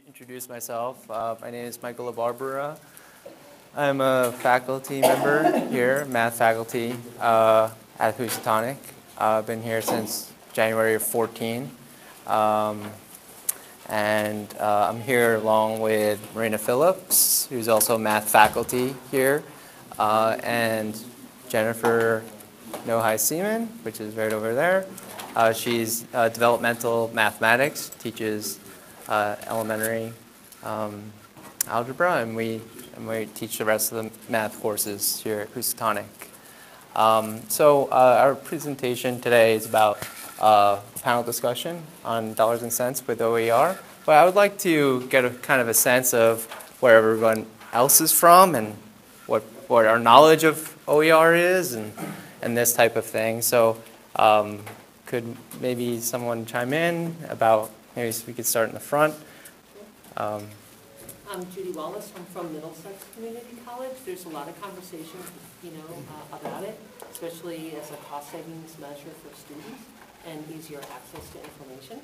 introduce myself. My name is Michael LaBarbera. I'm a faculty member here, math faculty at Housatonic. I've been here since January of 14. I'm here along with Marina Phillips, who's also math faculty here, and Jennifer Nohai-Seaman, which is right over there. She's developmental mathematics, teaches elementary algebra, and we teach the rest of the math courses here at Housatonic. Our presentation today is about panel discussion on dollars and cents with OER. But I would like to get a kind of a sense of where everyone else is from and what our knowledge of OER is and this type of thing. So could maybe someone chime in about, maybe we could start in the front. I'm Judy Wallace. I'm from Middlesex Community College. There's a lot of conversation, about it, especially as a cost savings measure for students and easier access to information.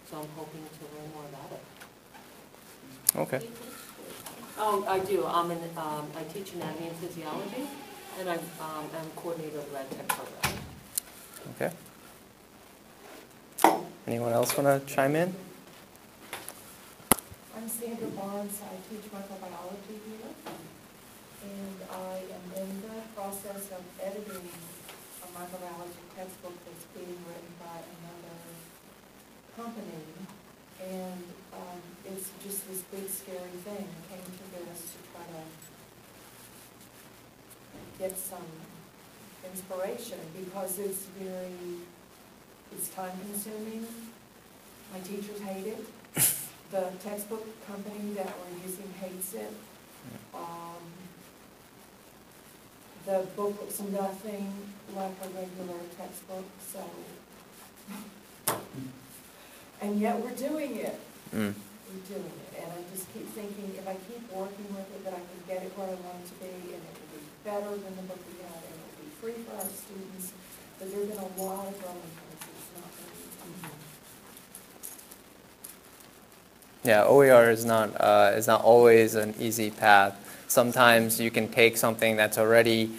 So I'm hoping to learn more about it. Okay. Oh, I do. I teach anatomy and physiology, and I'm coordinator of the RadTech program. Okay. Anyone else want to chime in? I'm Sandra Barnes. I teach microbiology here, and I am in the process of editing a microbiology textbook that's being written by another company, and it's just this big scary thing. I came to this to try to get some inspiration because it's time consuming. My teachers hate it. The textbook company that we're using hates it. The book looks nothing like a regular textbook, so, and yet we're doing it. We're doing it, and I just keep thinking, if I keep working with it, that I can get it where I want it to be, and it will be better than the book we had, and it will be free for our students. But there have been a lot of growing pains. It's not going to be easy. Yeah, OER is not always an easy path. Sometimes you can take something that's already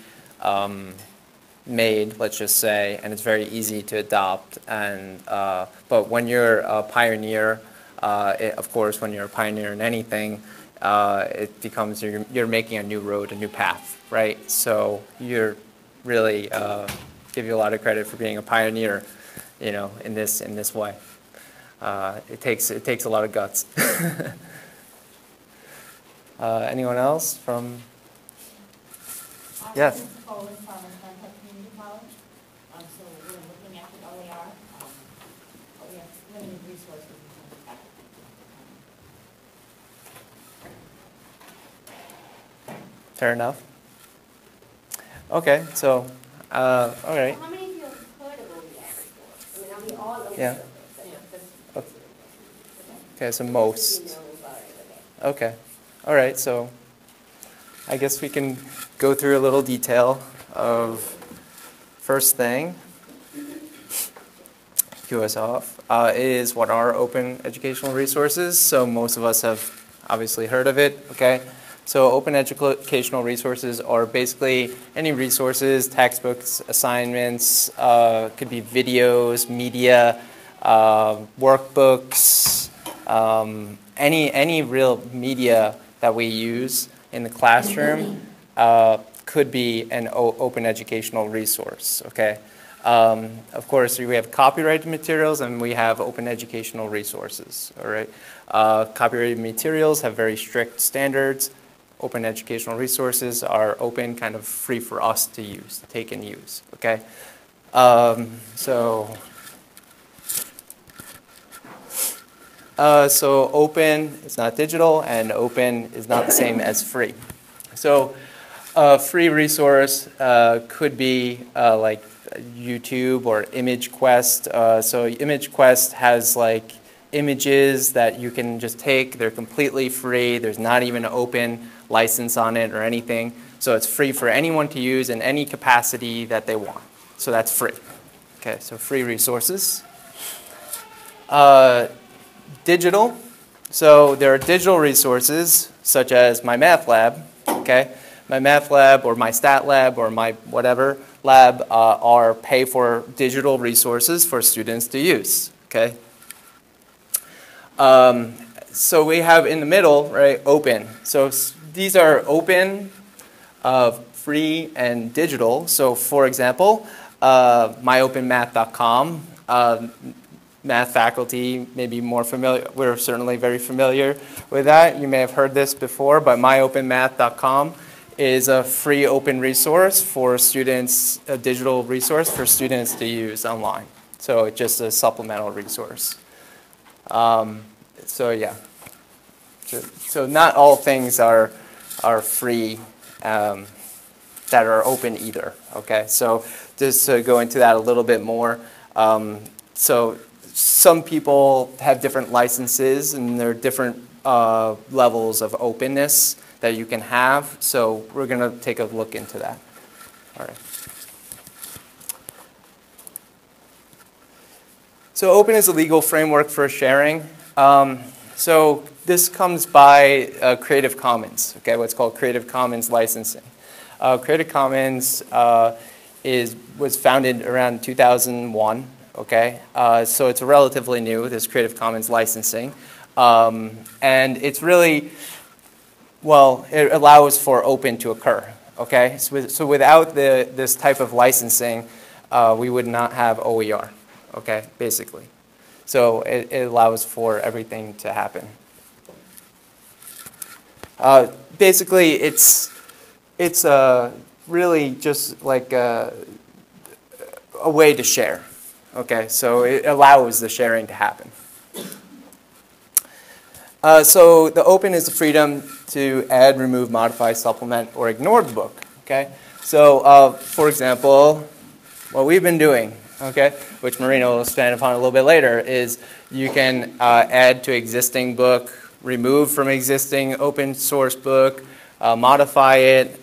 made, let's just say, and it's very easy to adopt. And but when you're a pioneer, of course, when you're a pioneer in anything, it becomes you're making a new road, a new path, right? So you're really give you a lot of credit for being a pioneer, in this way. It takes a lot of guts. Anyone else from? Yes. Community College. So we're looking at the OER. We have limited resources. Fair enough. Okay, so all right. How many of you have heard of OER before? Are we all OER? Yeah. Okay, so most. Okay. All right, so I guess we can go through a little detail of first thing, cue us off, is what are open educational resources. So most of us have obviously heard of it, okay? So open educational resources are basically any resources, textbooks, assignments, could be videos, media, workbooks, any real media that we use in the classroom could be an open educational resource, okay? Of course, we have copyrighted materials and we have open educational resources, all right? Copyrighted materials have very strict standards. Open educational resources are open, kind of free for us to use, take and use, okay? So open is not digital, and open is not the same as free. So a free resource could be like YouTube or ImageQuest. So ImageQuest has like images that you can just take. They're completely free. There's not even an open license on it or anything. So it's free for anyone to use in any capacity that they want. So that's free. Okay, so free resources. Digital So there are digital resources such as my math lab, okay? My math lab or my stat lab or my whatever lab are pay for digital resources for students to use, okay? So we have in the middle, right, open. So these are open, free, and digital. So for example, myopenmath.com, math faculty may be more familiar, we're certainly very familiar with that. You may have heard this before, but myopenmath.com is a free open resource for students, a digital resource for students to use online. So it's just a supplemental resource. So yeah, so not all things are free that are open either, okay? So just to go into that a little bit more, so some people have different licenses and there are different levels of openness that you can have. So we're going to take a look into that. All right. So open is a legal framework for sharing. So this comes by Creative Commons, okay, what's called Creative Commons licensing. Creative Commons was founded around 2001. Okay, so it's relatively new, this Creative Commons licensing. And it's really, well, it allows for open to occur, okay? So without this type of licensing, we would not have OER, okay, basically. So it allows for everything to happen. Basically, it's really just like a way to share. Okay, so it allows the sharing to happen. So the open is the freedom to add, remove, modify, supplement, or ignore the book. Okay, so for example, what we've been doing, okay, which Marina will expand upon a little bit later, is you can add to existing book, remove from existing open source book, modify it.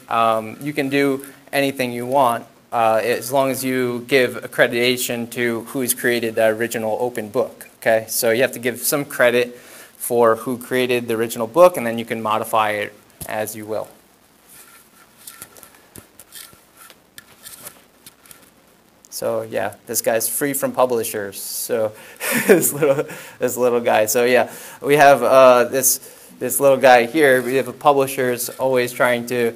You can do anything you want. As long as you give accreditation to who's created the original open book, okay? So you have to give some credit for who created the original book, and then you can modify it as you will. So yeah, this guy's free from publishers. So this little guy. So yeah, we have this little guy here. We have publishers always trying to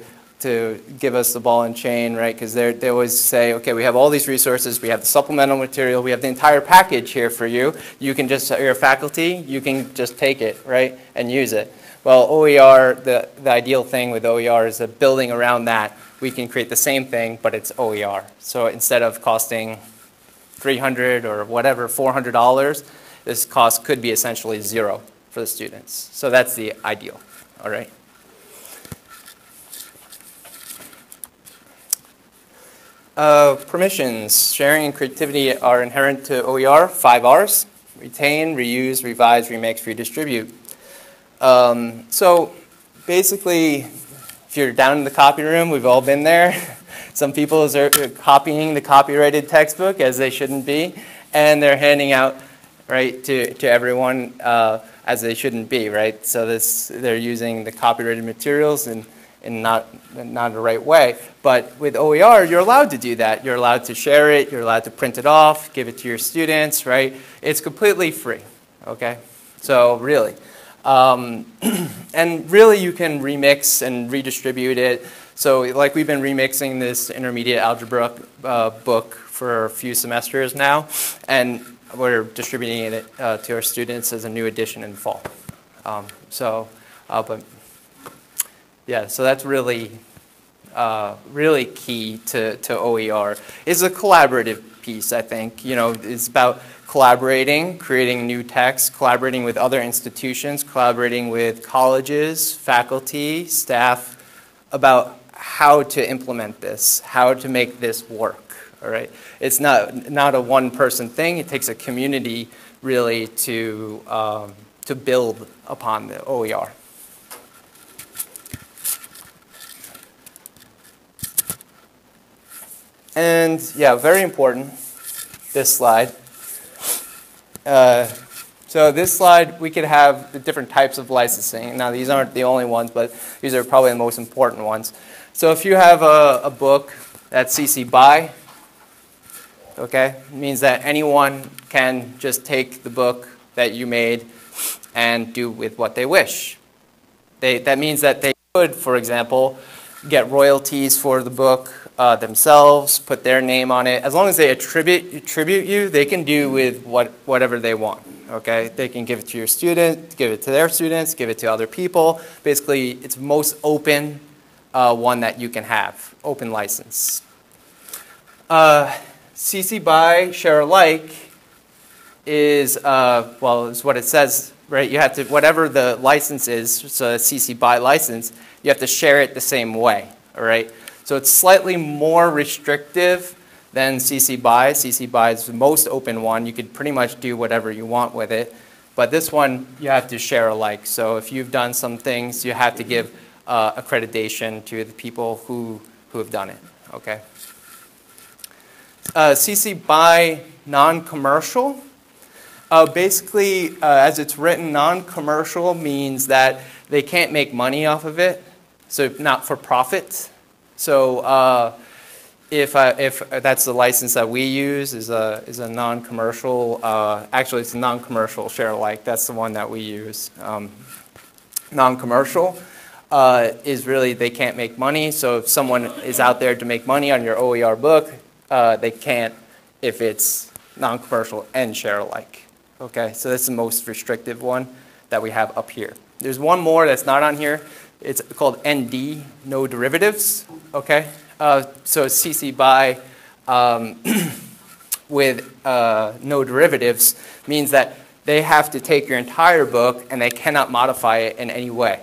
give us the ball and chain, right? Because they always say, okay, we have all these resources, we have the supplemental material, we have the entire package here for you. You can just, you're a faculty, you can just take it, right, and use it. Well, OER, the ideal thing with OER is that building around that, we can create the same thing, but it's OER. So instead of costing $300 or whatever, $400, this cost could be essentially zero for the students. So that's the ideal, all right? Permissions, sharing and creativity are inherent to OER, 5 R's. Retain, reuse, revise, remix, redistribute. So basically, if you're down in the copy room, we've all been there. Some people are copying the copyrighted textbook as they shouldn't be, and they're handing out, right, to everyone as they shouldn't be, right? So they're using the copyrighted materials in not the right way. But with OER, you're allowed to do that. You're allowed to share it. You're allowed to print it off, give it to your students, right? It's completely free, okay? So really. And really, you can remix and redistribute it. So like we've been remixing this intermediate algebra book for a few semesters now, and we're distributing it to our students as a new edition in fall. But yeah, so that's really, really key to OER. It's a collaborative piece, I think. You know, it's about collaborating, creating new text, collaborating with other institutions, collaborating with colleges, faculty, staff, about how to implement this, how to make this work, all right? It's not a one-person thing. It takes a community, really, to build upon the OER. And yeah, very important, this slide. So this slide, we could have the different types of licensing. Now, these aren't the only ones, but these are probably the most important ones. So if you have a book that's CC BY, okay, it means that anyone can just take the book that you made and do with what they wish. That means that they could, for example, get royalties for the book themselves, put their name on it. As long as they attribute you, they can do with whatever they want. Okay, they can give it to your student, give it to their students, give it to other people. Basically, it's the most open one that you can have, open license. CC BY share alike is well, is what it says, right? You have to, whatever the license is, so a CC BY license, you have to share it the same way. All right. So it's slightly more restrictive than CC BY. CC BY is the most open one. You could pretty much do whatever you want with it. But this one, you have to share alike. So if you've done some things, you have to give accreditation to the people who have done it. Okay. CC BY non-commercial. Basically, as it's written, non-commercial means that they can't make money off of it. So not for profit. So if that's the license that we use, is a non-commercial. Actually, it's a non-commercial share alike. That's the one that we use. Non-commercial is really they can't make money. So if someone is out there to make money on your OER book, they can't if it's non-commercial and share alike. Okay, so that's the most restrictive one that we have up here. There's one more that's not on here. It's called ND, no derivatives. Okay. So CC BY with no derivatives means that they have to take your entire book and they cannot modify it in any way.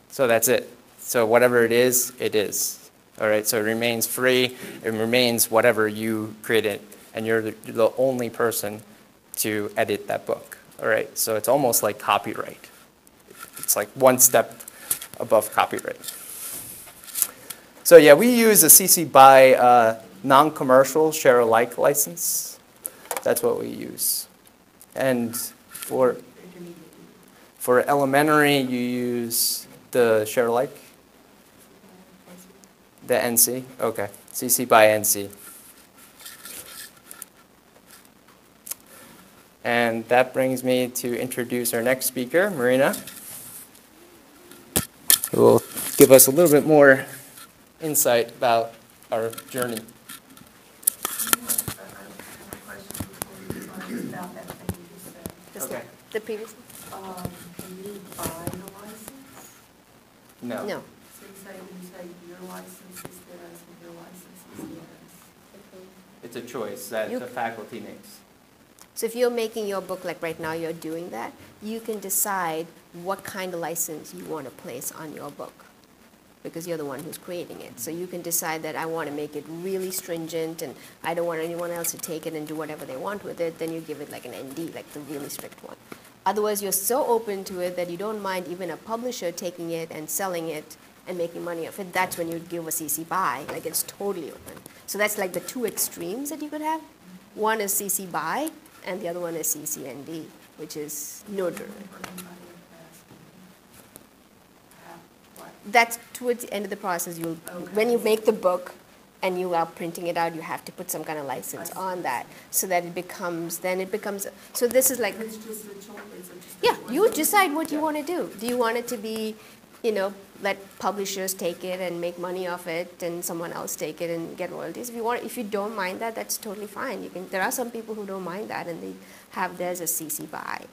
So that's it. So whatever it is, it is. All right, so it remains free. It remains whatever you created, and you're the only person to edit that book. All right, so it's almost like copyright. It's like one step above copyright. So yeah, we use a CC BY non-commercial share alike license. That's what we use. And for elementary, you use the share alike? The NC? Okay, CC BY NC. And that brings me to introduce our next speaker, Marina, who will give us a little bit more insight about our journey. Okay. The previous? Can you buy a license? No. No. So you say your license is this and your license is this. It's a choice that the faculty makes. So if you're making your book, like right now you're doing that, you can decide what kind of license you want to place on your book, because you're the one who's creating it. So you can decide that I want to make it really stringent and I don't want anyone else to take it and do whatever they want with it. Then you give it like an ND, like the really strict one. Otherwise, you're so open to it that you don't mind even a publisher taking it and selling it and making money off it. That's when you give a CC BY, like it's totally open. So that's like the two extremes that you could have. One is CC BY and the other one is CCND, which is no derivative. That's towards the end of the process. When you make the book and you are printing it out, you have to put some kind of license on that so that it becomes, so this is like, It's just a choice. yeah, you decide what you want to do. Do you want it to be, let publishers take it and make money off it and someone else take it and get royalties? If you don't mind that, that's totally fine. There are some people who don't mind that and they have theirs as CC BY.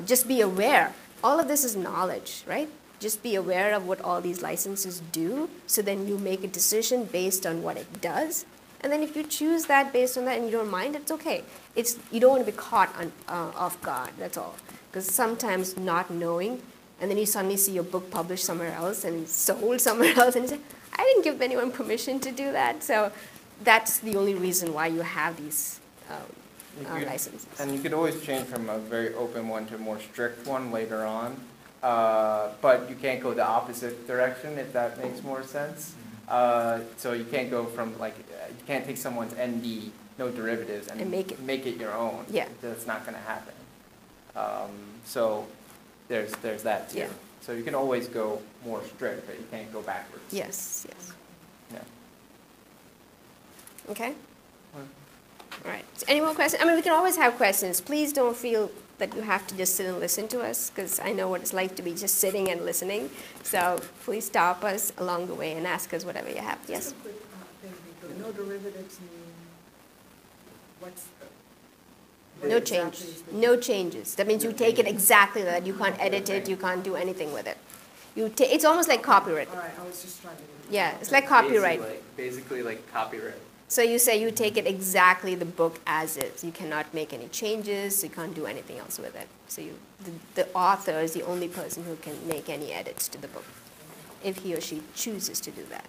Just be aware. All of this is knowledge, right? Just be aware of what all these licenses do, so then you make a decision based on what it does. And then if you choose that based on that and you don't mind, it's okay. You don't want to be caught off guard, that's all. Because sometimes not knowing, and then you suddenly see your book published somewhere else and sold somewhere else, and you say, I didn't give anyone permission to do that. So that's the only reason why you have these licenses. And you could always change from a very open one to a more strict one later on. But you can't go the opposite direction, if that makes more sense. So you can't go from you can't take someone's ND, no derivatives, and make it your own. Yeah. That's not going to happen. So there's that too. Yeah. So you can always go more strict, but you can't go backwards. Yes, yes. Yeah. Okay? All right. Any more questions? I mean, we can always have questions. Please don't feel that you have to just sit and listen to us, because I know what it's like to be just sitting and listening. So please stop us along the way and ask us whatever you have. Yes? Just a quick thing, because no derivatives mean, what's the? what No exactly change. is the- No changes. That means you take it exactly that. You can't edit it. You can't do anything with it. It's almost like copyright. All right, I was just trying to. Yeah, it's like copyright. Basically like copyright. So you say you take it exactly the book as is. You cannot make any changes. You can't do anything else with it. So the author is the only person who can make any edits to the book, if he or she chooses to do that.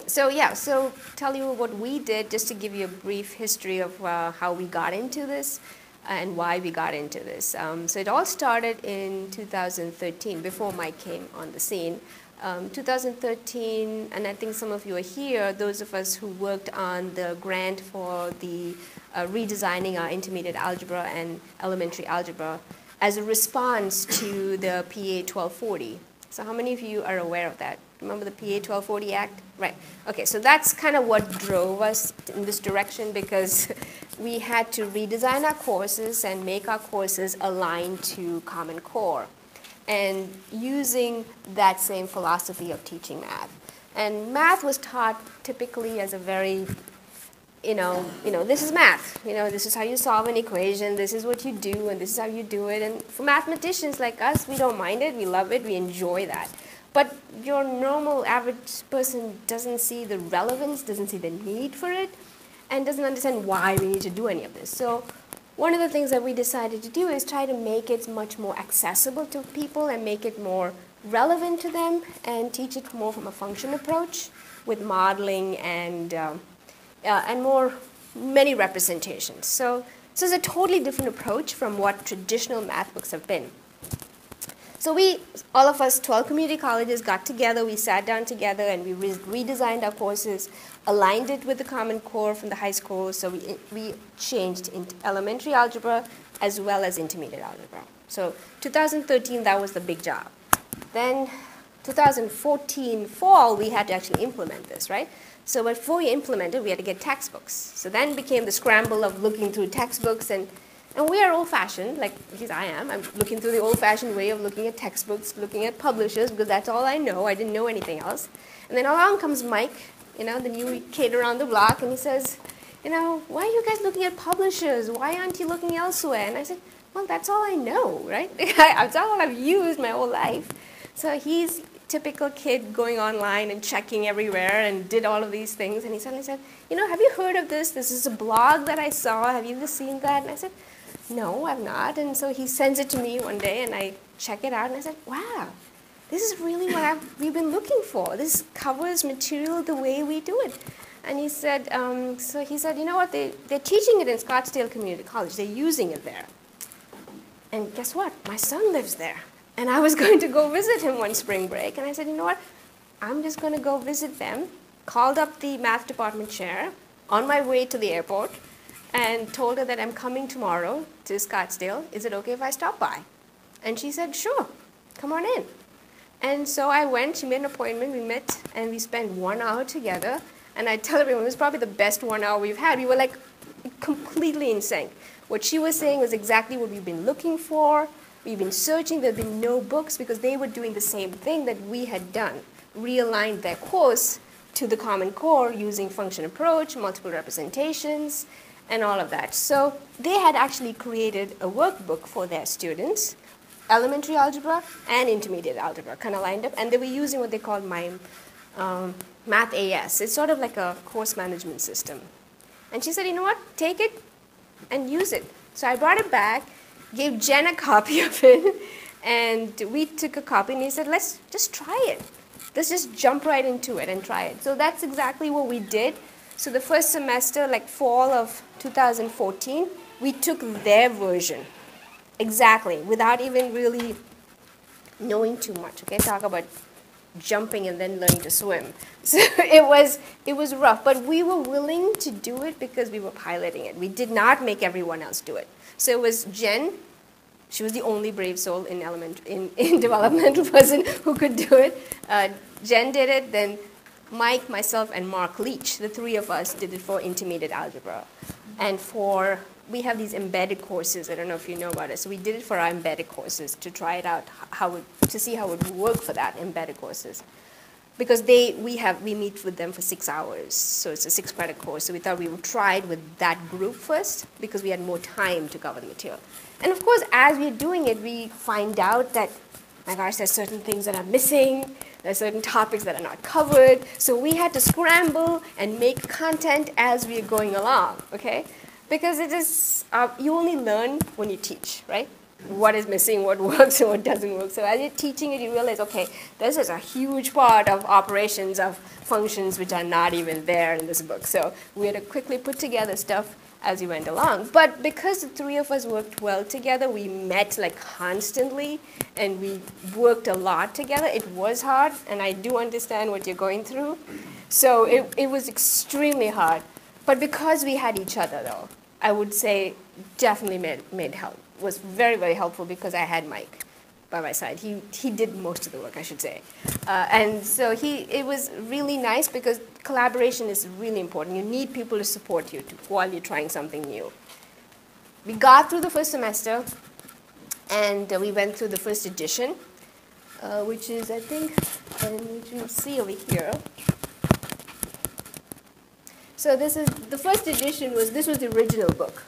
So tell you what we did, just to give you a brief history of how we got into this and why we got into this. So it all started in 2013, before Mike came on the scene. 2013, and I think some of you are here, those of us who worked on the grant for the redesigning our intermediate algebra and elementary algebra as a response to the PA 1240. So how many of you are aware of that? Remember the PA 1240 Act? Right. Okay, so that's kind of what drove us in this direction, because we had to redesign our courses and make our courses aligned to Common Core, and using that same philosophy of teaching math. And math was taught typically as a very, this is math. This is how you solve an equation, this is what you do, and this is how you do it. And for mathematicians like us, we don't mind it, we love it, we enjoy that. But your normal average person doesn't see the relevance, doesn't see the need for it, and doesn't understand why we need to do any of this. So one of the things that we decided to do is try to make it much more accessible to people and make it more relevant to them, and teach it more from a function approach with modeling and many representations. So it's a totally different approach from what traditional math books have been. So all of us, 12 community colleges, got together, we sat down together, and we redesigned our courses, aligned it with the Common Core from the high school. So we changed into elementary algebra as well as intermediate algebra. So 2013, that was the big job. Then 2014 fall, we had to actually implement this, right? So before we implemented, we had to get textbooks. So then became the scramble of looking through textbooks, and we are old-fashioned, like at least I am. I'm looking through the old-fashioned way of looking at textbooks, looking at publishers, because that's all I know. I didn't know anything else. And then along comes Mike, the new kid around the block, and he says, why are you guys looking at publishers? Why aren't you looking elsewhere? And I said, well, that's all I know, right? That's all I've used my whole life. So he's a typical kid going online and checking everywhere and did all of these things. And he suddenly said, have you heard of this? This is a blog that I saw. Have you ever seen that? And I said, no, I've not. And so he sends it to me one day, and I check it out, and I said, wow, this is really what we've been looking for. This covers material the way we do it. And he said, you know what, they're teaching it in Scottsdale Community College. They're using it there. And guess what? My son lives there. And I was going to go visit him one spring break, and I said, you know what, I'm just going to go visit them. Called up the math department chair on my way to the airport, and told her that I'm coming tomorrow to Scottsdale. Is it okay if I stop by? And she said, sure, come on in. And so I went, she made an appointment, we met, and we spent 1 hour together. And I tell everyone, it was probably the best 1 hour we've had. We were like completely in sync. What she was saying was exactly what we've been looking for. We've been searching, there have been no books, because they were doing the same thing that we had done, realigned their course to the Common Core using function approach, multiple representations, and all of that. So they had actually created a workbook for their students, elementary algebra and intermediate algebra, kind of lined up, and they were using what they called MIME, Math AS. It's sort of like a course management system. And she said, you know what, take it and use it. So I brought it back, gave Jen a copy of it, and we took a copy, and he said, let's just try it. Let's just jump right into it and try it. So that's exactly what we did. So the first semester, like fall of 2014, we took their version, exactly, without even really knowing too much. Okay, talk about jumping and then learning to swim. So it was rough, but we were willing to do it because we were piloting it. We did not make everyone else do it. So it was Jen. She was the only brave soul in developmental person who could do it. Jen did it, then Mike, myself, and Mark Leach, the three of us did it for intermediate algebra. And we have these embedded courses. I don't know if you know about it. So we did it for our embedded courses to try it out, to see how it would work for that embedded courses. Because we meet with them for 6 hours. So it's a 6-credit course. So we thought we would try it with that group first because we had more time to cover the material. And of course, as we're doing it, we find out that, my gosh, there's certain things that are missing. There's certain topics that are not covered. So we had to scramble and make content as we're going along, okay? Because it is, you only learn when you teach, right? What is missing, what works, and what doesn't work. So as you're teaching it, you realize, okay, this is a huge part of operations of functions which are not even there in this book. So we had to quickly put together stuff as we went along. But because the three of us worked well together, we met like constantly, and we worked a lot together. It was hard, and I do understand what you're going through. So it was extremely hard. But because we had each other, though, I would say definitely made help. Was very, very helpful because I had Mike by my side. He did most of the work, I should say. And so it was really nice because collaboration is really important. You need people to support you while you're trying something new. We got through the first semester, and we went through the first edition, which is, I think, you can see over here. So the first edition was the original book.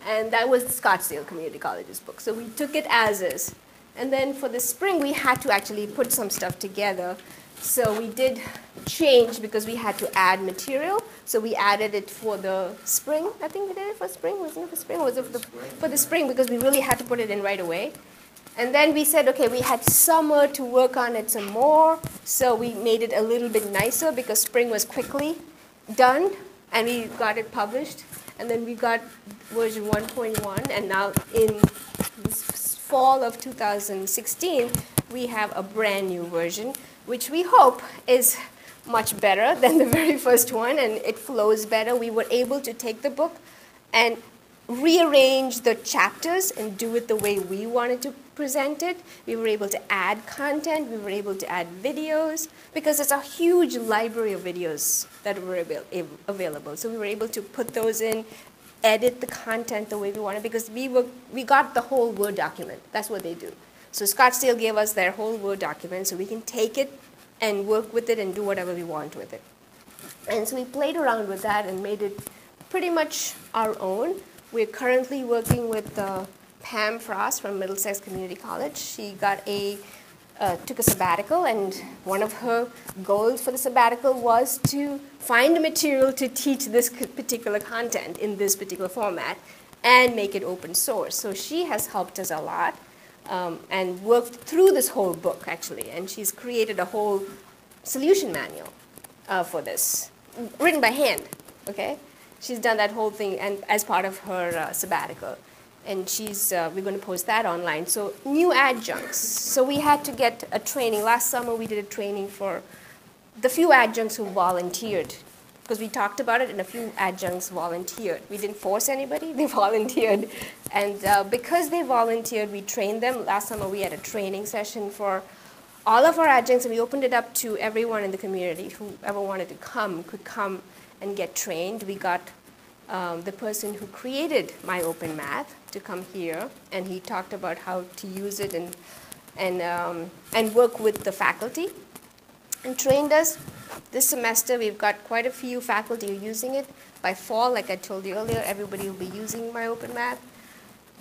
And that was Scottsdale Community College's book. So we took it as is. And then for the spring, we had to actually put some stuff together. So we did change because we had to add material. So we added it for the spring. I think we did it for spring. Wasn't it for spring? Or was it for the spring because we really had to put it in right away. And then we said, okay, we had summer to work on it some more. So we made it a little bit nicer because spring was quickly done. And we got it published. And then we got version 1.1, and now in this fall of 2016, we have a brand new version, which we hope is much better than the very first one, and it flows better. We were able to take the book and rearrange the chapters and do it the way we wanted to present it. We were able to add content. We were able to add videos because it's a huge library of videos that were available. So we were able to put those in, edit the content the way we wanted because we got the whole Word document. That's what they do. So Scottsdale gave us their whole Word document so we can take it and work with it and do whatever we want with it. And so we played around with that and made it pretty much our own. We're currently working with Pam Frost from Middlesex Community College. She took a sabbatical, and one of her goals for the sabbatical was to find a material to teach this particular content in this particular format and make it open source. So she has helped us a lot and worked through this whole book, actually, and she's created a whole solution manual for this, written by hand, okay? She's done that whole thing and as part of her sabbatical. And we're going to post that online. So new adjuncts. So we had to get a training. Last summer we did a training for the few adjuncts who volunteered. Because we talked about it and a few adjuncts volunteered. We didn't force anybody, they volunteered. And because they volunteered, we trained them. Last summer we had a training session for all of our adjuncts, and we opened it up to everyone in the community. Whoever wanted to come could come and get trained. We got the person who created My Open Math to come here, and he talked about how to use it and work with the faculty, and trained us. This semester, we've got quite a few faculty using it. By fall, like I told you earlier, everybody will be using My Open Math.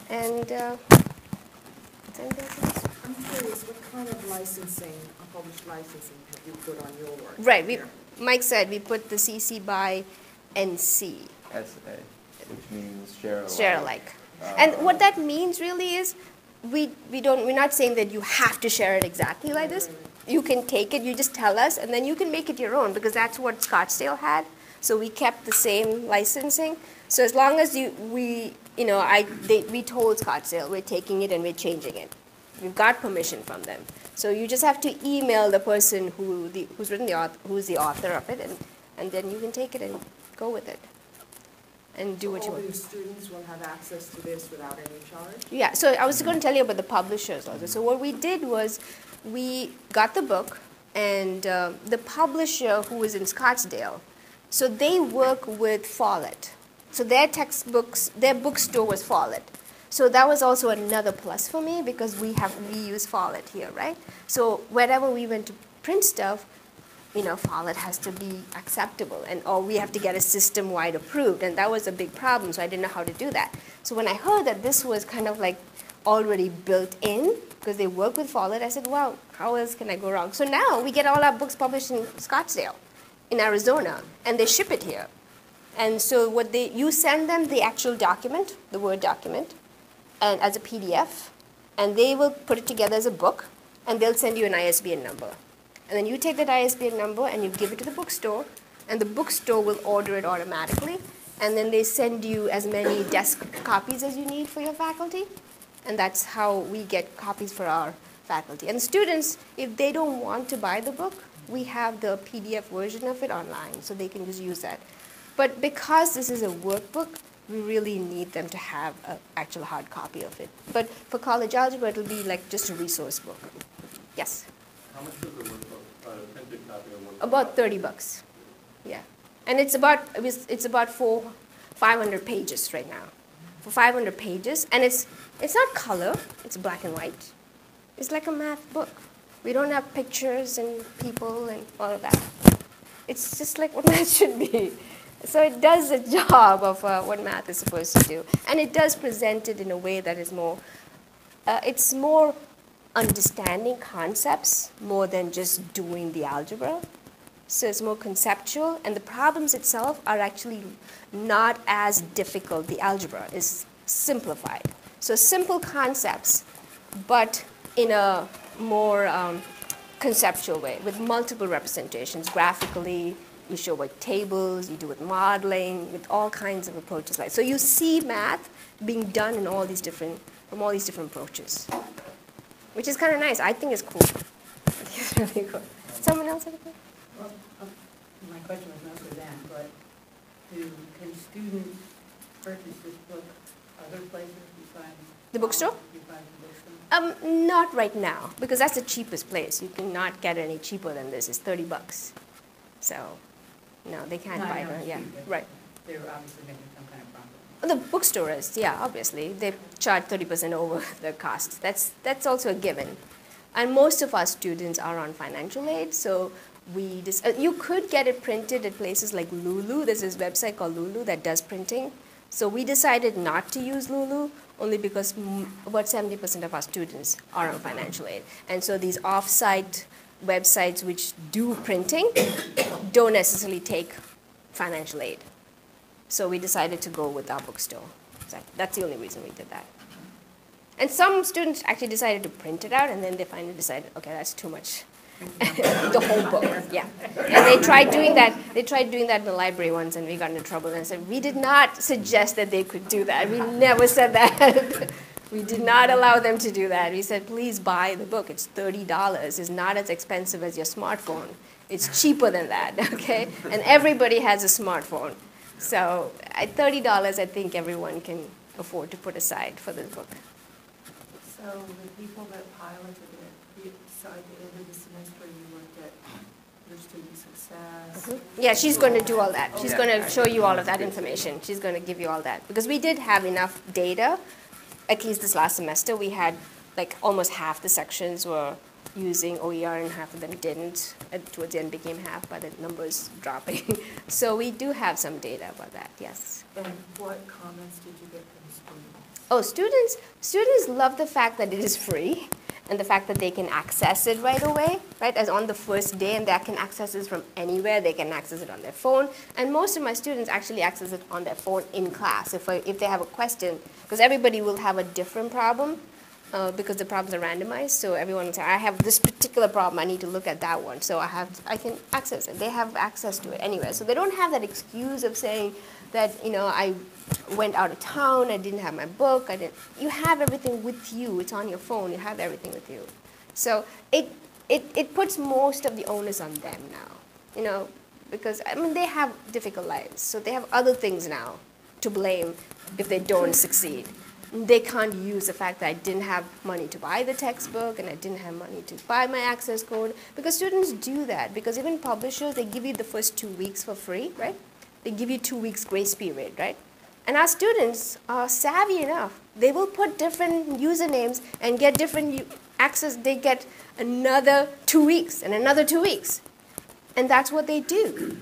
And I'm curious, what kind of licensing, published licensing, have you put on your work? right, Mike said we put the CC BY NC. SA, which means share alike. Share alike. And what that means really is we're not saying that you have to share it exactly like this. You can take it, you just tell us, and then you can make it your own because that's what Scottsdale had. So we kept the same licensing. So as long as we told Scottsdale we're taking it and we're changing it. We've got permission from them. So you just have to email the person who's who's the author of it, and then you can take it and go with it and do what you All want. these students will have access to this without any charge? Yeah, so I was going to tell you about the publishers also. So what we did was we got the book, and the publisher who was in Scottsdale, so they work with Follett. So their textbooks, their bookstore was Follett. So that was also another plus for me because we use Follett here, right? So wherever we went to print stuff, Follett has to be acceptable, or we have to get a system-wide approved, and that was a big problem, so I didn't know how to do that. So when I heard that this was kind of like already built in, because they work with Follett, I said, wow, how else can I go wrong? So now we get all our books published in Scottsdale, in Arizona, and they ship it here. And so you send them the actual document, the Word document, and as a PDF, and they will put it together as a book, and they'll send you an ISBN number. And then you take that ISBN number and you give it to the bookstore, and the bookstore will order it automatically, and then they send you as many desk copies as you need for your faculty, and that's how we get copies for our faculty. And students, if they don't want to buy the book, we have the PDF version of it online, so they can just use that. But because this is a workbook, we really need them to have an actual hard copy of it. But for college algebra, it'll be like just a resource book. Yes? How much is the workbook, printed copy of workbook? About $30. Yeah. And it's about 500 pages right now. For 500 pages. And it's not color, it's black and white. It's like a math book. We don't have pictures and people and all of that. It's just like what math should be. So it does the job of what math is supposed to do. And it does present it in a way that is more, it's more understanding concepts more than just doing the algebra. So it's more conceptual, and the problems itself are actually not as difficult. The algebra is simplified. So simple concepts, but in a more conceptual way, with multiple representations, graphically. You show with tables, you do with modeling, with all kinds of approaches. So you see math being done in from all these different approaches, which is kind of nice. I think it's cool. I think it's really cool. Someone else have a question? Well, my question was mostly then, but can students purchase this book other places besides The bookstore? Besides the bookstore? Not right now, because that's the cheapest place. You cannot get any cheaper than this. It's $30. So, no, they can't No, I buy know it. it's Yeah, cheap, but right. They're obviously making some kind of profit. Well, the bookstore is, yeah, obviously. They charge 30% over the cost. That's also a given. And most of our students are on financial aid, so you could get it printed at places like Lulu. There's this website called Lulu that does printing. So we decided not to use Lulu only because about 70% of our students are on financial aid. And so these off-site websites which do printing don't necessarily take financial aid. So we decided to go with our bookstore. So that's the only reason we did that. And some students actually decided to print it out, and then they finally decided, okay, that's too much. The whole book, yeah. And they tried doing that. They tried doing that in the library once, and we got into trouble. And I said, we did not suggest that they could do that. We never said that. We did not allow them to do that. We said, please buy the book. It's $30. It's not as expensive as your smartphone. It's cheaper than that, okay? And everybody has a smartphone. So at $30, I think everyone can afford to put aside for this book. So the people that piloted it, so at the end of the semester, you looked at your student success. Yeah, she's going to do all that. She's going to show you all of that information. She's going to give you all that. Because we did have enough data, at least this last semester. We had like almost half the sections were using OER and half of them didn't. And towards the end became half, but the numbers dropping. So we do have some data about that, yes. And what comments did you get from students? Oh, students love the fact that it is free and the fact that they can access it right away, right, as on the first day, and they can access it from anywhere. They can access it on their phone. And most of my students actually access it on their phone in class if they have a question, because everybody will have a different problem because the problems are randomized. So everyone will say, I have this particular problem. I need to look at that one. So I can access it. They have access to it anyway. So they don't have that excuse of saying that, I went out of town, I didn't have my book, You have everything with you. It's on your phone. You have everything with you. So it puts most of the onus on them now, because, I mean, they have difficult lives, so they have other things now to blame if they don't succeed. They can't use the fact that I didn't have money to buy the textbook and I didn't have money to buy my access code, because students do that, because even publishers, they give you the first 2 weeks for free, right? They give you 2 weeks grace period, right? And our students are savvy enough. They will put different usernames and get different access. They get another 2 weeks and another 2 weeks. And that's what they do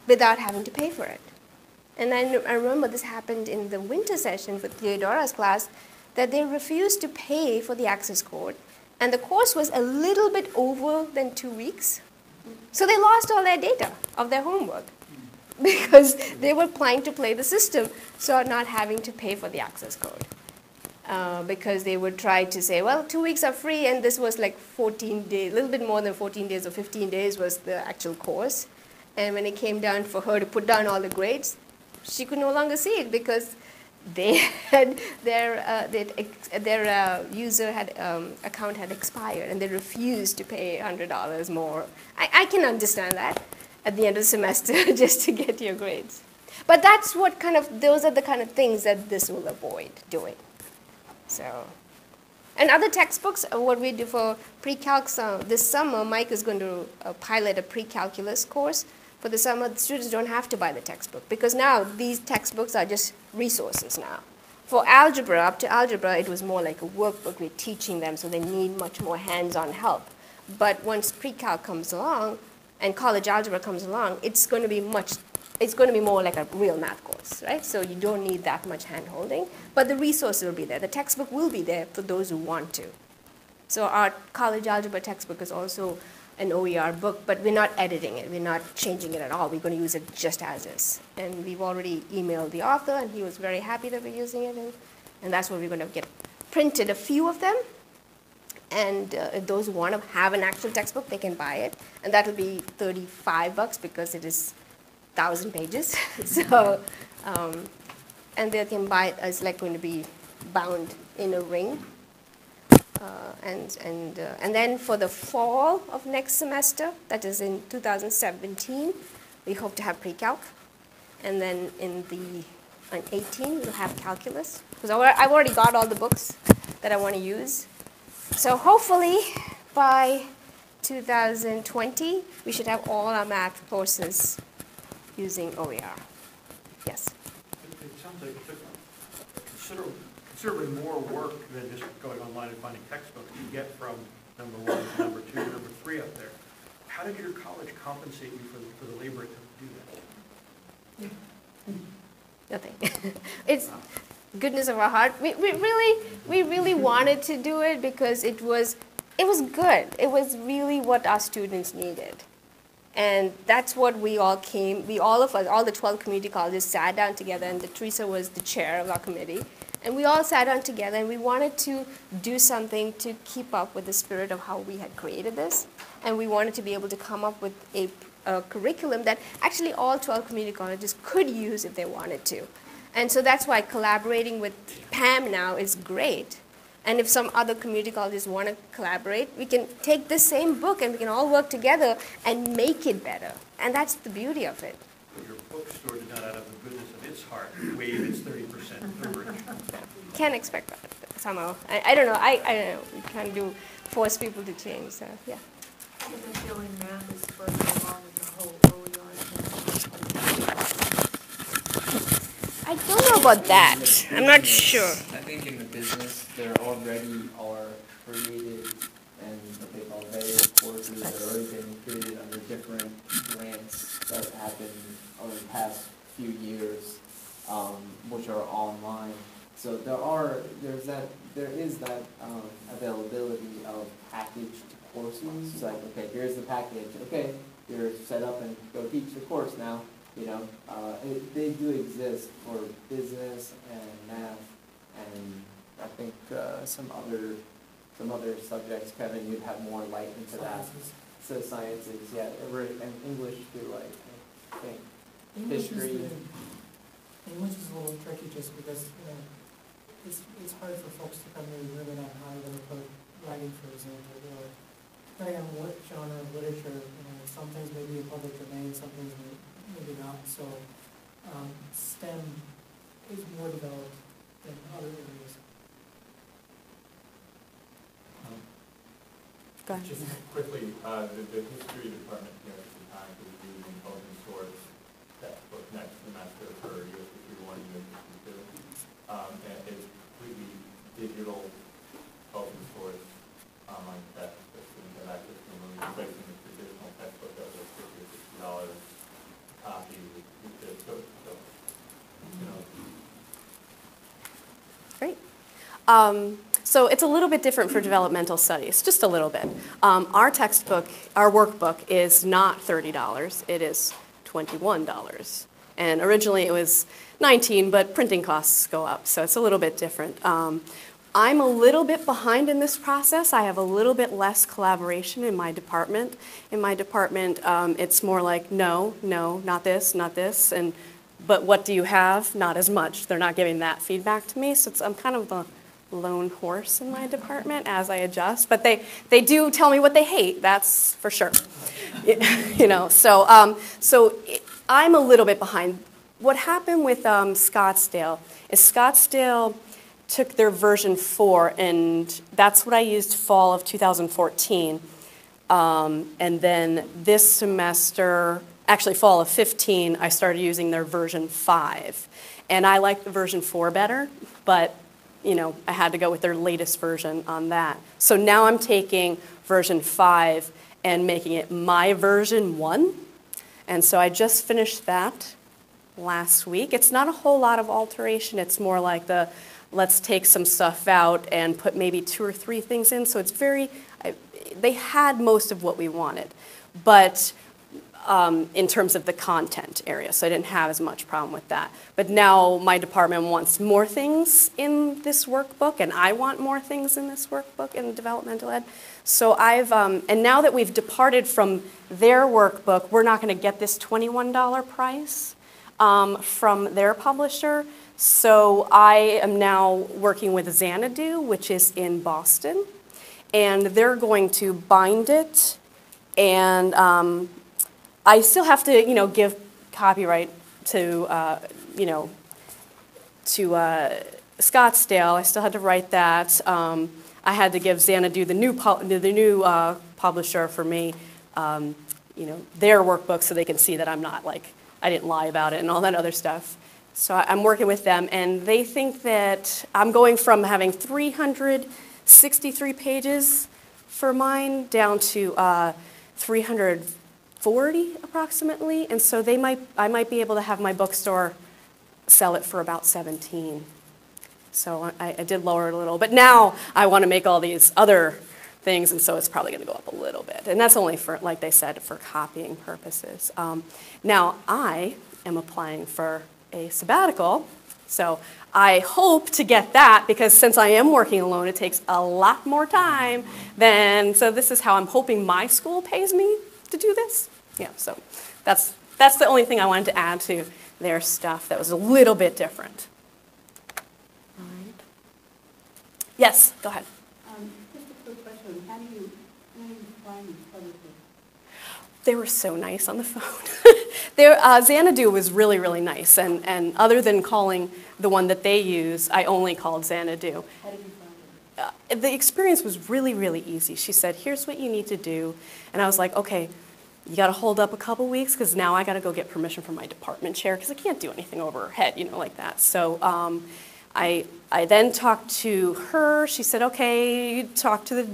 without having to pay for it. And I remember this happened in the winter session with Theodora's class, that they refused to pay for the access code. And the course was a little bit over than 2 weeks. So they lost all their data of their homework because they were planning to play the system, so not having to pay for the access code. Because they would try to say, well, 2 weeks are free, and this was like 14 days, a little bit more than 14 days or 15 days was the actual course. And when it came down for her to put down all the grades, she could no longer see it because they had their user had account had expired, and they refused to pay $100 more. I can understand that at the end of the semester just to get your grades. But that's what those are the kind of things that this will avoid doing. So, and other textbooks, what we do for pre-calc, this summer, Mike is going to pilot a pre-calculus course. For the summer, the students don't have to buy the textbook, because now these textbooks are just resources now. For algebra, up to algebra, it was more like a workbook. We're teaching them, so they need much more hands-on help. But once pre-calc comes along and college algebra comes along, it's going to be more like a real math course, right? So you don't need that much hand-holding, but the resources will be there. The textbook will be there for those who want to. So our college algebra textbook is also an OER book, but we're not editing it. We're not changing it at all. We're going to use it just as is. And we've already emailed the author, and he was very happy that we're using it. And that's what we're going to get printed, a few of them. And if those who want to have an actual textbook, they can buy it. And that will be $35 because it is 1,000 pages. So, and they can buy it as like going to be bound in a ring. And then for the fall of next semester, that is in 2017, we hope to have pre-calc. And then on 18, we'll have calculus. Because I've already got all the books that I want to use. So hopefully by 2020, we should have all our math courses using OER. Yes? It sounds like considerably more work than just going online and finding textbooks you get from number 1 to number 2 to number 3 up there. How did your college compensate you for the labor it took to do that? Nothing. It's goodness of our heart. We really wanted to do it because it was good. It was really what our students needed. And that's what all of us, all the 12 community colleges sat down together, and Teresa was the chair of our committee. And we all sat down together, and we wanted to do something to keep up with the spirit of how we had created this. And we wanted to be able to come up with a curriculum that actually all 12 community colleges could use if they wanted to. And so that's why collaborating with Pam now is great. And if some other community colleges want to collaborate, we can take this same book and we can all work together and make it better. And that's the beauty of it. But your bookstore did not, out of the goodness of its heart, waive its 30% coverage. Can't expect that somehow. I don't know. I don't know. We can't force people to change. So yeah. I have a feeling math is further along in the whole OER thing. I don't know about that. I'm not sure. I think in the business, there already are created and what they call various courses that are already been created under different grants that have happened over the past few years, which are online. So there is that availability of packaged courses. It's like, okay, here's the package. Okay, you're set up and go teach the course now. They do exist for business and math, and I think some other subjects. Kevin, you'd have more light into that. So sciences, yeah, and English too. I think history. English is a little tricky just because it's hard for folks to come in and really know how they're going to put writing, for example, or depending on what genre of literature, some things may be in public domain, some things maybe not. So STEM is more developed than other areas. Go ahead. Just quickly, the history department here at the time was using open source textbook next semester for USP 1 and USP 2. And it's completely digital, open source, online text that students have access to, when we're replacing the traditional textbook that was $50 or $60 a copy with this. So, you know. Great. So it's a little bit different for developmental studies, just a little bit. Our textbook, our workbook is not $30, it is $21. And originally it was $19, but printing costs go up, so it's a little bit different. I'm a little bit behind in this process. I have a little bit less collaboration in my department. In my department, it's more like, no, not this, but what do you have? Not as much. They're not giving that feedback to me, so I'm kind of the lone horse in my department as I adjust, but they do tell me what they hate, that's for sure. So I'm a little bit behind. What happened with Scottsdale is Scottsdale took their version 4, and that's what I used fall of 2014. And then this semester, actually fall of 15, I started using their version 5. And I like the version 4 better, but I had to go with their latest version on that. So now I'm taking version 5 and making it my version 1. And so I just finished that last week. It's not a whole lot of alteration. It's more like let's take some stuff out and put maybe 2 or 3 things in. So it's they had most of what we wanted. But in terms of the content area, so I didn't have as much problem with that. But now my department wants more things in this workbook, and I want more things in this workbook in developmental ed. So and now that we've departed from their workbook, we're not going to get this $21 price from their publisher. So I am now working with Xanadu, which is in Boston, and they're going to bind it, and I still have to, give copyright to, Scottsdale. I still had to write that. I had to give Xanadu, the new publisher for me, their workbook so they can see that I'm not I didn't lie about it and all that other stuff. So I'm working with them, and they think that I'm going from having 363 pages for mine down to 340 approximately, and so I might be able to have my bookstore sell it for about 17. So I did lower it a little, but now I want to make all these other things, and so it's probably going to go up a little bit, and that's only for, like they said, for copying purposes. Now I am applying for a sabbatical, so I hope to get that, because since I am working alone, it takes a lot more time so this is how I'm hoping my school pays me to do this. Yeah, so that's the only thing I wanted to add to their stuff that was a little bit different. All right. Yes, go ahead. Just a quick question. How do you find these publishers? They were so nice on the phone. Xanadu was really, really nice, and other than calling the one that they use, I only called Xanadu. How did you find it? The experience was really, really easy. She said, here's what you need to do. And I was like, okay, you got to hold up a couple weeks, because now I got to go get permission from my department chair, because I can't do anything over her head, like that. So I then talked to her. She said, okay, talk to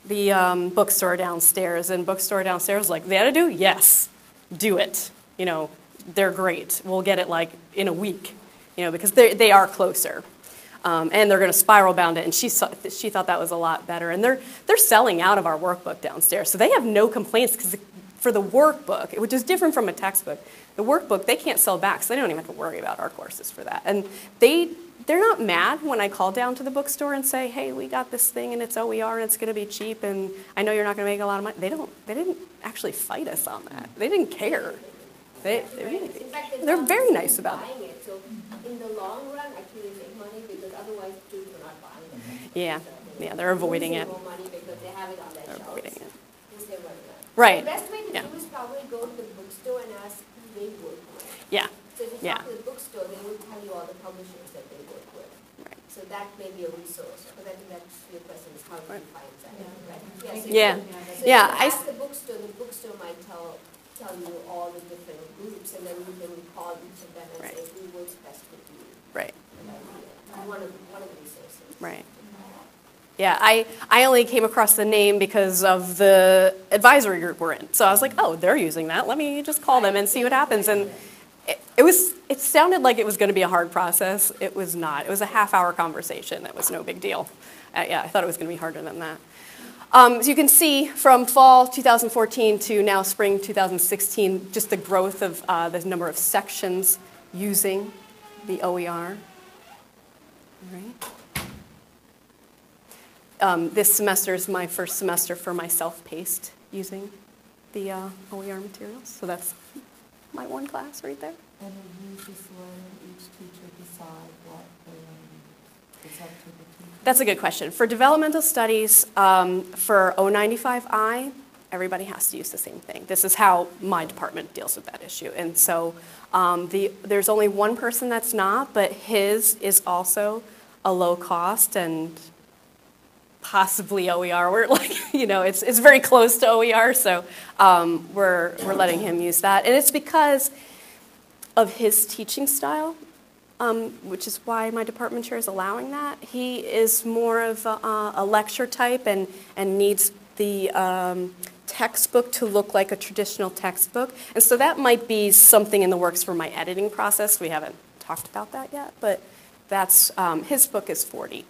the bookstore downstairs. And bookstore downstairs was like, Xanadu? Yes, do it. They're great. We'll get it in a week, because they are closer. And they're going to spiral bound it, and she thought that was a lot better. And they're selling out of our workbook downstairs, so they have no complaints, because for the workbook, which is different from a textbook, the workbook they can't sell back, so they don't even have to worry about our courses for that. And they're not mad when I call down to the bookstore and say, hey, we got this thing and it's OER and it's going to be cheap and I know you're not going to make a lot of money. They didn't actually fight us on that. They didn't care. They're very nice about it. So in the long run, actually, they make money, because otherwise students are not buying it. Yeah. Yeah, they're avoiding it. Losing more money because they have it on their They're shelves. avoiding it. Who's their worker. Right. The best way to Yeah. do is probably go to the bookstore and ask who they work with. Yeah. So if you Yeah. talk to the bookstore, they will tell you all the publishers that they work with. Right. So that may be a resource, because I think that's your question is how do you find that, right? So Yeah. So Yeah, if you I ask the bookstore might tell you all the different groups, and then you can call each of them and Right. say who works best with you. Right. One of the resources. Right. Yeah, I only came across the name because of the advisory group we're in. So I was like, oh, they're using that. Let me just call them and see what happens. And it sounded like it was going to be a hard process. It was not. It was a half-hour conversation. That was no big deal. Yeah, I thought it was going to be harder than that. As you can see, from fall 2014 to now spring 2016, just the growth of the number of sections using the OER. All right. This semester is my first semester for my self-paced using the OER materials. So that's my one class right there. And you just let each teacher decide what they want. It's up to the teacher. That's a good question. For developmental studies, for 095I, everybody has to use the same thing. This is how my department deals with that issue. And so there's only one person that's not, but his is also a low cost and possibly OER. We're like, it's very close to OER, so we're letting him use that. And it's because of his teaching style, which is why my department chair is allowing that. He is more of a lecture type and needs the textbook to look like a traditional textbook. And so that might be something in the works for my editing process. We haven't talked about that yet, but that's his book is $40.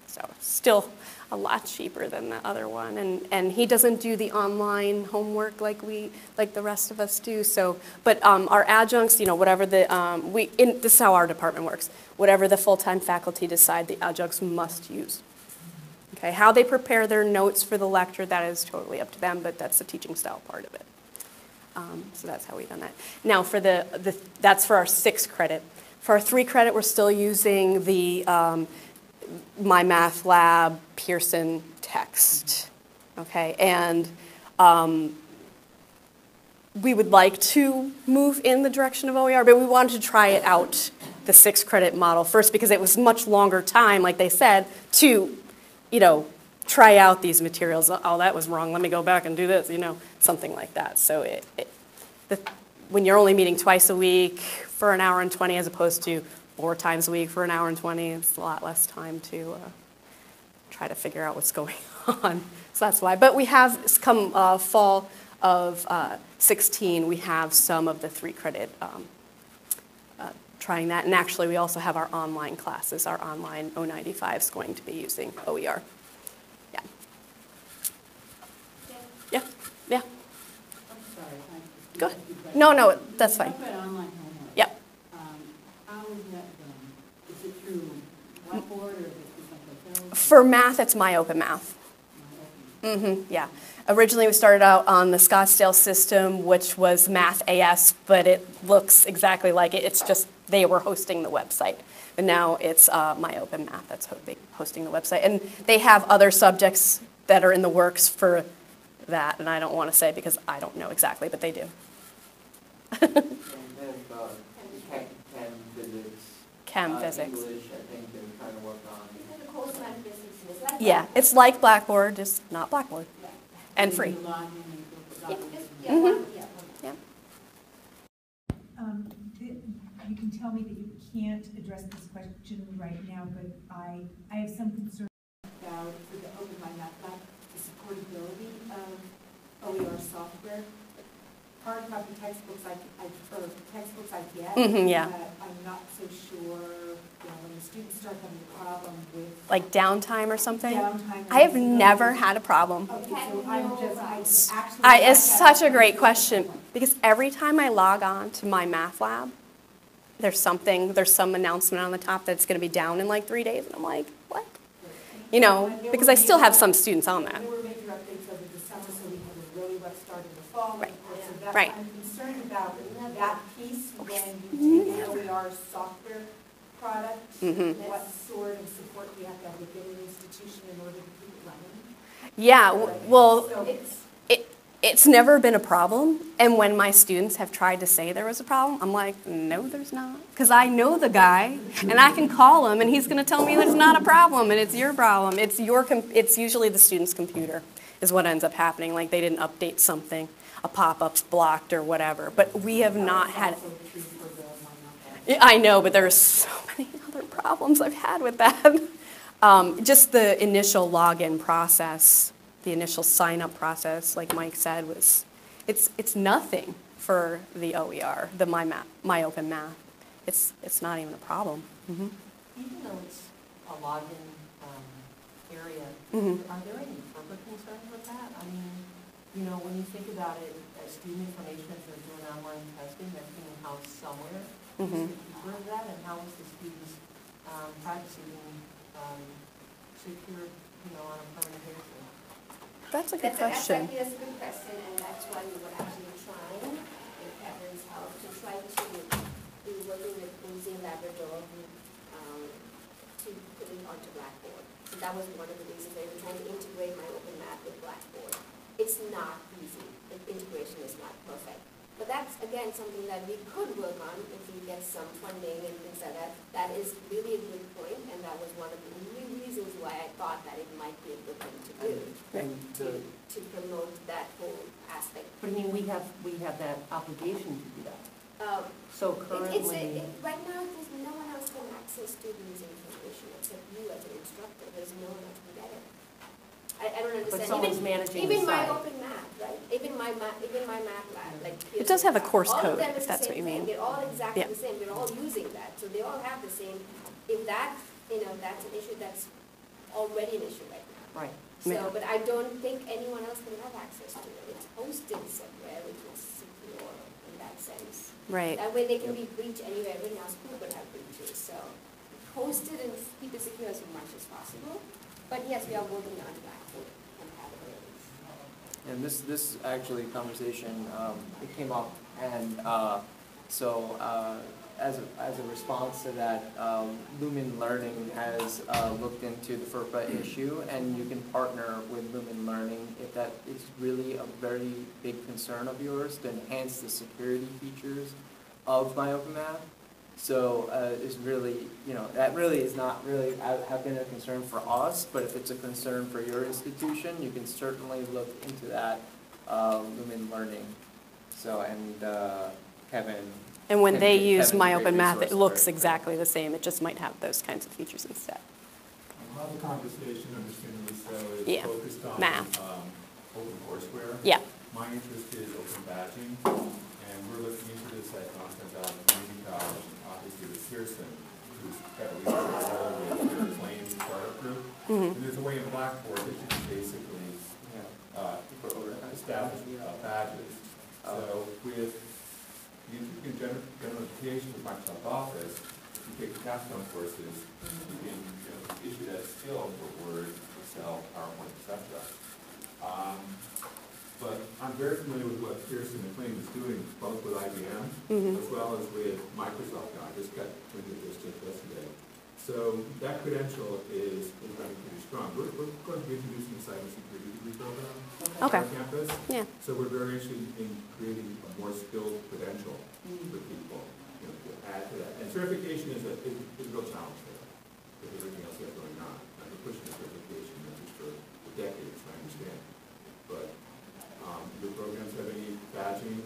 So still a lot cheaper than the other one. And he doesn't do the online homework like the rest of us do. So, but our adjuncts, whatever this is how our department works. Whatever the full-time faculty decide, the adjuncts must use. Okay, how they prepare their notes for the lecture, that is totally up to them, but that's the teaching style part of it. So that's how we've done that. Now for that's for our 6 credit. For our 3 credit, we're still using the My Math Lab Pearson text. Okay, and we would like to move in the direction of OER, but we wanted to try it out, the 6 credit model first, because it was much longer time, like they said, to try out these materials. Oh, that was wrong. Let me go back and do this, something like that. So when you're only meeting twice a week for an hour and 20 as opposed to 4 times a week for an hour and 20, it's a lot less time to try to figure out what's going on. So that's why. But we have come fall of 16, we have some of the 3 credit trying that. And actually, we also have our online classes. Our online 095 is going to be using OER. Yeah. Yeah. Yeah. I'm sorry. Go ahead. No, that's fine. Talk about online homework. Yep. How is that done? Is it through Blackboard or is it through something else? For math, it's My Open Math. Yeah. Originally, we started out on the Scottsdale system, which was Math AS, but it looks exactly like it. It's just they were hosting the website. But now it's My Open Math that's hosting the website. And they have other subjects that are in the works for that, and I don't want to say because I don't know exactly, but they do. And then chem physics. Chem physics. English, I think they're trying to work on. The course line business is like Yeah, it's like Blackboard, just not Blackboard. And free. You log in and you go Yeah. You can tell me that you can't address this question right now, but I have some concern about, for the Open My Math Lab, the supportability of OER software. Part about the textbooks I get, Yeah. I'm not so sure, when the students start having a problem with Like downtime or something? downtime. I have never had a problem. Okay, so I actually. It's such a great question because every time I log on to My Math Lab, there's some announcement on the top that it's going to be down in like 3 days, and I'm like, what? Because I still have some students on that. There were major updates over the summer, so we had a really rough start in the fall. Right. So Right. I'm concerned about that piece when you take the OER software product? Mhm. What sort of support do you have to have within an institution in order to keep it running? Yeah, well, So it's never been a problem. And when my students have tried to say there was a problem, I'm like, no, there's not. Because I know the guy, and I can call him, and he's going to tell me there's not a problem, and it's your problem. It's it's usually the student's computer is what ends up happening. Like they didn't update something, a pop-up's blocked or whatever. But we have not had. Yeah, I know, but there are so many other problems I've had with that. Just the initial login process, the initial sign-up process, like Mike said, it's nothing for the OER, the My Open Math. It's not even a problem. Mm-hmm. Even though it's a login area, Mm-hmm. are there any further concerns with that? I mean, when you think about it, student information, if they're doing online testing, they're being housed somewhere. Mm-hmm. Is the keeper of that, and how is the student's privacy being secured, on a permanent basis? That's a good question. That's a good question, and that's why we were actually trying, with Kevin's help, to try to be working with Museum Labrador to put it onto Blackboard. So that was one of the reasons they were trying to integrate My Open Math with Blackboard. It's not easy. The integration is not perfect. But that's, again, something that we could work on if we get some funding and things like that. That is really a good point, and that was one of the reasons why I thought that it might be a good thing to do, And to promote that whole aspect. But I mean, we have that obligation to do that. So Right currently, now, no one else can access students' information except you as an instructor. There's no one else can get it. I don't understand. but someone's managing the Even My site. Open Math, right? Even my math lab, like. It does have a course all of code, them if is the that's what same you mean. thing. They're all exactly Yeah. the same. We're all using that, so they all have the same. If that, that's an issue, that's already an issue right now. Right. So, Yeah. but I don't think anyone else can have access to it. It's hosted somewhere, which is secure in that sense. Right. That way they can be breached anywhere. Every now school could have breaches, so host it and keep it secure as much as possible. But yes, we are working on Blackboard compatibilities. And this actually conversation, it came up, and so as a response to that, Lumen Learning has looked into the FERPA issue, and you can partner with Lumen Learning if that is really a very big concern of yours to enhance the security features of My Open Math. So it's really, that really is not really have been a concern for us, but if it's a concern for your institution, you can certainly look into that, Lumen Learning. So, and Kevin. And when they use Kevin's a My great Open Math, resource it looks for it. exactly the same. It just might have those kinds of features instead. A lot of the conversation, understandably so, is Yeah. focused on Math. open courseware. Yeah. My interest is open badging, and we're looking into this at Johnson Valley Community College, obviously with Pearson, who's got a research role with their Flame startup group. And there's a way in Blackboard that you can basically establish badges. So with general education with Microsoft Office, if you take the capstone courses, you can issue that skill for Word, Excel, PowerPoint, etc. But I'm very familiar with what Pearson and Flame is doing, both with IBM as well as with Microsoft. I just got into this just yesterday. So that credential is running pretty strong. We're going to be introducing a cybersecurity degree program on our campus. Yeah. So we're very interested in creating a more skilled credential for people, to add to that. And certification is a real challenge there, with everything else that's going on. And we're pushing the certification just for decades, I understand. But your programs have any badging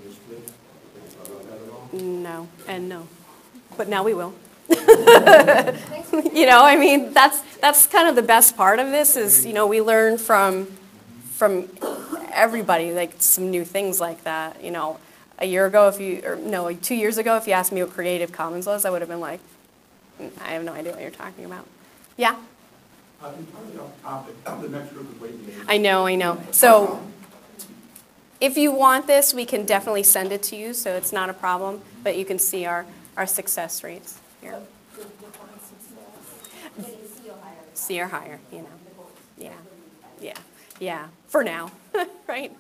initiatives? Can you talk about that at all? No, and no. But now we will. I mean, that's kind of the best part of this is, we learn from everybody, like some new things like that. A year ago, 2 years ago, if you asked me what Creative Commons was, I would have been like, I have no idea what you're talking about. Yeah? Entirely off topic, the next group is waiting. I know. So if you want this, we can definitely send it to you, so it's not a problem, but you can see our success rates here. C or higher, Yeah, for now, right?